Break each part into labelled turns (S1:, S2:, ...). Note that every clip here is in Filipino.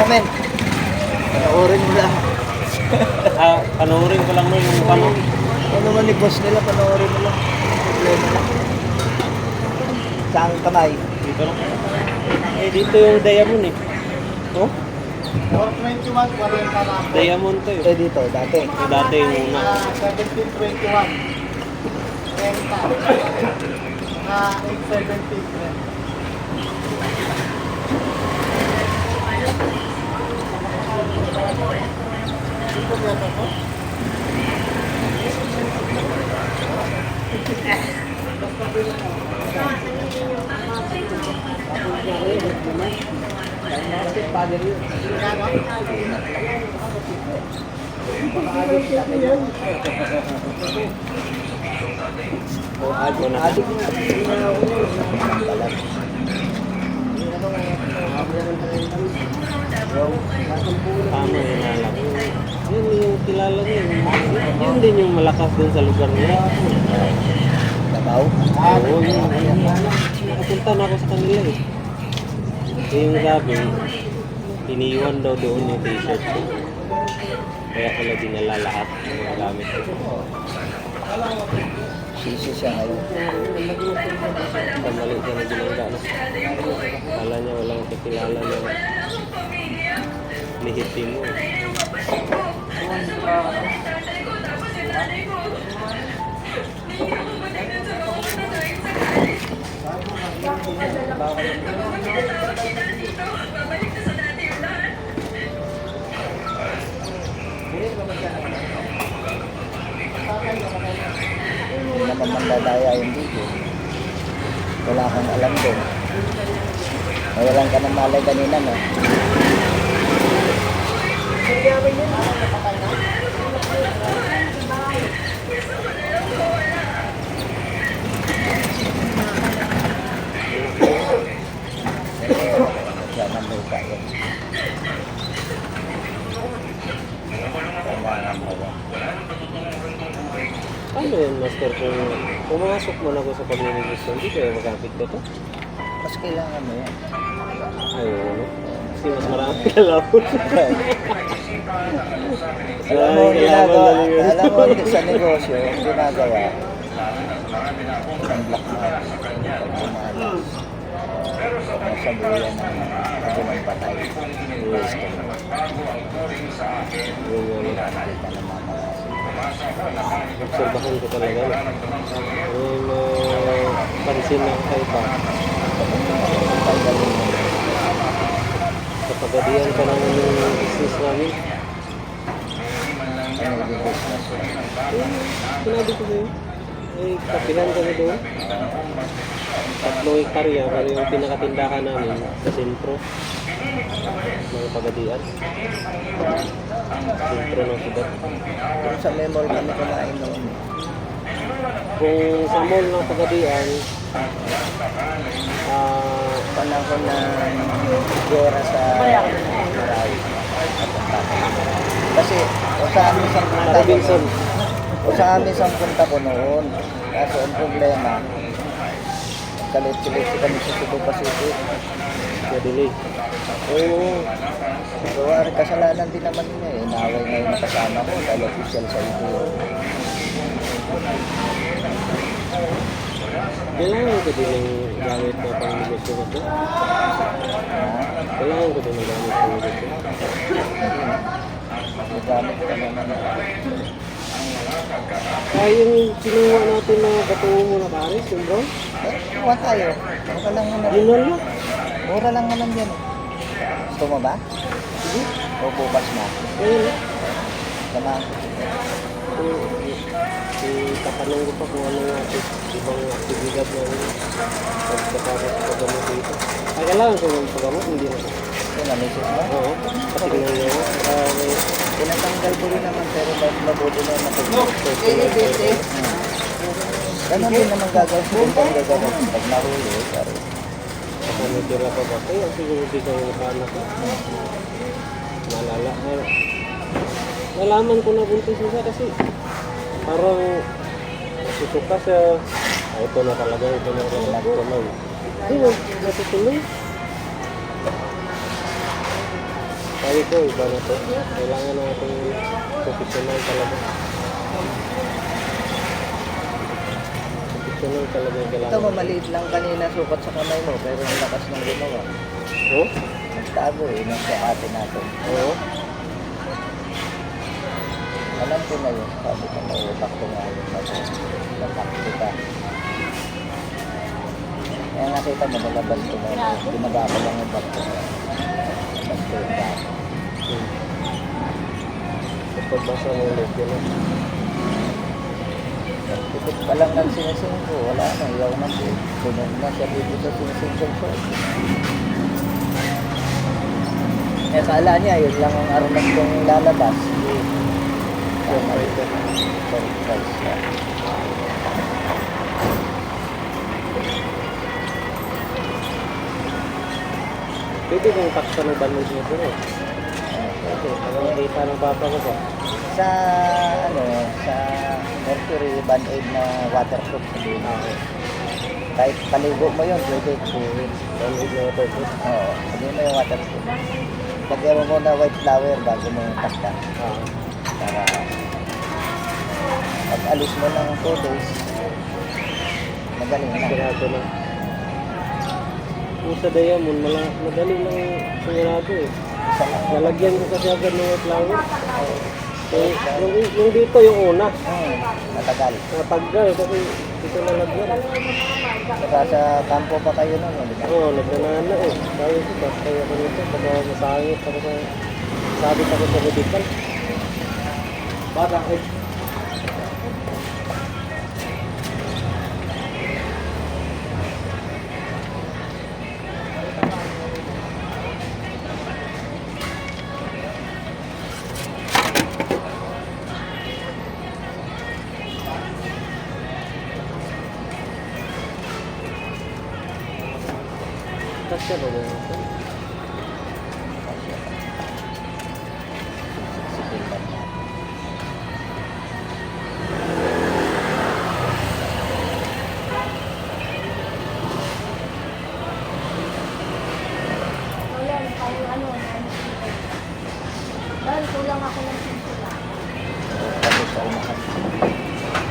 S1: men. Panoorin mo lang.
S2: Panoorin ko lang mo yung paano.
S1: Ano naman ni boss nila, panoorin mo lang. Problema lang. Saan kamay?
S2: Dito lang. Dito yung diamond eh. Oh?
S3: 421, 40 lang.
S2: Diamond to
S1: Eh dito, dati.
S2: Yung dati yung una.
S3: 1721. 30. 870.
S2: Oh, add mo na.
S1: Adik na.
S2: Tama yun alam. Yun yung kilala niya. Yun din yung malakas dun sa lugar niya.
S1: Dabaw.
S2: Oo, yun. Nakapunta na ako sa kanila eh. Yung sabi, iniwan daw doon yung t-shirt ko. Kaya ko lang dinala lahat ng mga gamit ko.
S1: Sisi siya ngayon.
S2: Kamali siya na ginagawa. Kala niya walang kakilala na lihitin mo.
S1: Hindi naman mandadaya yung dito. Wala kang alam doon. Walang ka ng malay kanina, no? Siya ng luka yun. Kailangan mo ba?
S2: Ano yun, Master? Kung pumasok mo na ako sa pag-iinigusyon, hindi kaya makapit ka to?
S1: Mas kailangan mo yan.
S2: Ayaw, no? Kasi mas marami kalapon.
S1: Alam mo, ginagawa, alam mo sa negosyo, ang ginagawa, ang black market, pag bumalas, nasa buyan ng pagumang patay, gusto mo, hindi ka namamalas.
S2: Obserbahan ko talaga. May pansin na kakaiba.
S1: Ang galing mo.
S2: Kapagadian pa naman yung business namin.
S1: Ano yung business mo?
S2: Sinabi ko sa'yo. May kapilan kami doon. 3 hektarya, pero yung pinakatindahan namin sa sentro. Mga pagadian. Sentro ng sudad.
S1: Kung sa memol kami kumain noon,
S2: Kung sa mall ng pagadian,
S1: panahon na gera sa Marawi. Kasi o sa amin sa punta ko
S2: Robinson.
S1: o sa amin sa punta ko noon. Kaso ang problema, kalit-kilit kami sa Cebu Pacific.
S2: Madelay.
S1: Oo. So, kasalanan din naman niya eh. Inaway na yung nakasama ko dahil official sa ito.
S2: Kailangan ko din ng gamit na pang-negosyo ko to. Kailangan ko din ng gamit pang-negosyo.
S1: Nagamit ka naman.
S2: Kaya yung kinuha natin na katuwa mo na pares, yung bro?
S1: Kuha tayo. Mura lang naman.
S2: Yun lang lang.
S1: Mura lang naman yan. Gusto mo ba?
S2: Sige.
S1: O bukas na.
S2: Ayun lang.
S1: Samahan ko.
S2: Itatanong ko pa kung ano nga ibang aktibidad na pagkakaroon sa paggamot dito. Ay, kailangan ko yung paggamot, hindi na.
S1: Ito na, misis mo?
S2: Oo, patignan niya ako.
S1: Pinatanggal ko rin naman pero mabuti na naman. Ganun din naman gagawin kung pang gagawin. Pag nahuli, sorry.
S2: Ano tira pa ba? Kaya siguro di kayo nakanak ko. Nalaman ko na buntis siya kasi parang susuka siya. Ito na talaga, ito na talaga. Hindi mo, natutuloy. Sabi ko, iba na to. Kailangan natin professional talaga. Professional talaga yung
S1: Ito
S2: kailangan.
S1: maliit lang kanina sukat sa kamay mo, pero ang lakas ng gumawa.
S2: Oo?
S1: Nagtago eh, nagsukat natin.
S2: Oo?
S1: Alam ko na yun, sabi ko na utak ko nga yun. Napak kita. Kaya nakita mo, nalabas ko na yun. Binaga ko lang yung bag ko. Nalabas ko yung bag.
S2: Kapag basa mo ulit, yun na.
S1: Tikot pa lang ng sinising ko, wala na, iyaw na po. Sunog na siya dito sa sinising ko. Eh, kala niya, yun lang ang aromas kong lalabas. Surprise siya.
S2: Pwede kong taksa ng banod mo sir eh. Pwede, para makita ng papa ko po.
S1: Sa, ano, sa Mercury Band-Aid na waterproof. Kahit paligo mo yun, pwede.
S2: Banod na ito po.
S1: Oo, hindi mo yung waterproof. Lagyan mo muna white flower bago mo yung takta. Para pag alis mo ng 2 days, magaling na.
S2: Sigurado na. Kung sa diamond, madali lang sigurado eh.
S1: Isa lang.
S2: Nalagyan ko kasi agad ng flower. Eh, yung dito yung una.
S1: Matagal.
S2: Nataggal kasi dito nalagyan.
S1: Saka sa kampo pa kayo nun, di ba?
S2: Oo, nagdanana eh. Sabi ko, basta ako nito. Baka masangit ako sa... Sabit ako sa medical. Bata eh. Kasya ba ba?
S1: Siksik lang natin.
S4: Ayan, parang ano, dahil kulang ako ng sinsila.
S1: Kasi sa unahan.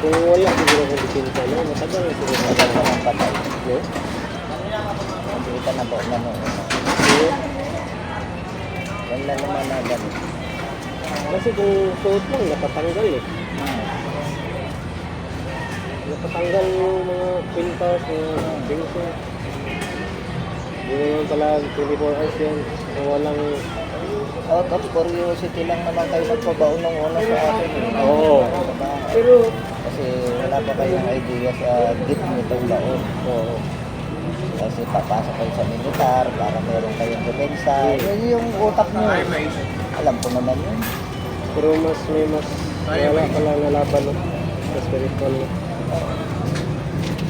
S2: Kung wala, siguro kung bisinta na, matagal na siguro.
S1: Matagal ka ng patay.
S2: No?
S1: Hindi ka na ba na no? Yan na naman na ganun.
S2: Kasi kung suot lang, napatanggal eh. Napatanggal yung mga pintas, mga bingso. Hindi naman pala 24 hours yan. Kung walang...
S1: Out of curiosity lang naman kayo nagpabaon ng una sa akin.
S2: Oo.
S1: Diba?
S2: Pero...
S1: Kasi wala pa kayong idea sa gift nitong baon.
S2: Oo.
S1: Kasi papasok kayo sa militar para meron kayong depensa. Yun yung utak nyo. Alam ko naman yun.
S2: Pero may mas wala pala nalaban no? Sa spiritual no?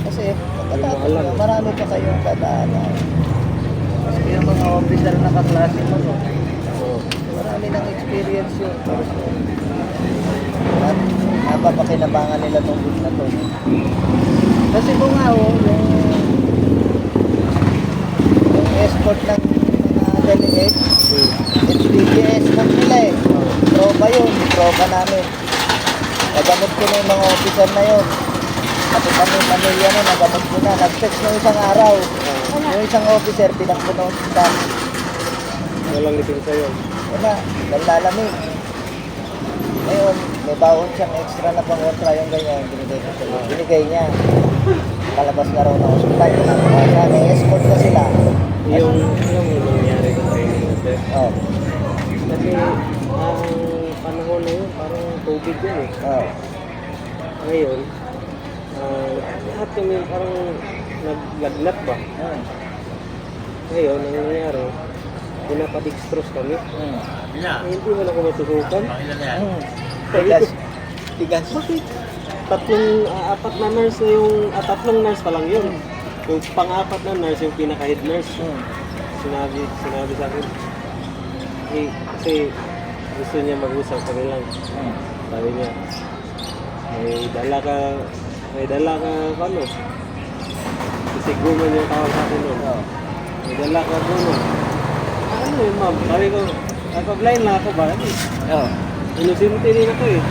S1: Kasi
S2: Hindi mo alam.
S1: marami pa kayong dadaanan. Kasi yung mga officer na kaklase mo, no?
S2: Oo.
S1: Marami ng experience yun. At napapakinabangan nila tong book na to. No? Kasi kung nga, oh, yung escort ng mga delegate, HDPS lang nila eh. Tropa yun, tropa namin. Nagamit ko na yung mga officer na yun. Kasi kami pamilya nun, nagamit ko na. Nag-text ng isang araw. Yung isang officer, pinakbo ng hospital.
S2: Walang lipin sa'yo.
S1: Wala, nalalamig. Ngayon, may baon siyang extra na pang-kontra yung ganyan, binigay ko sila. Binigay niya. Kalabas na raw ng hospital, kinabukasan. May escort na sila.
S2: Yung nangyari sa training natin.
S1: Oh,
S2: Kasi ang panahon na yun, parang COVID yun eh.
S1: oh.
S2: Ngayon, lahat kami parang naglagnat ba? Ngayon, ang nangyari, pinapadextrose kami. Hindi mo na ako masusukan.
S1: Tigas. Tigas.
S2: Bakit? Apat na nurse na yung, tatlong nurse pa lang yun. Yung pang-apat na nurse, yung pinaka-head nurse. Sinabi sa akin, eh, kasi gusto niya mag-usap kami lang. Sabi niya, may dala ka, ano? Kasi guman yung tawag sa akin nun. May dala ka, ano? Ano yun, ma'am? Sabi ko, Nag-apply na ako ba?
S1: Oo.
S2: Inusinti din ako eh.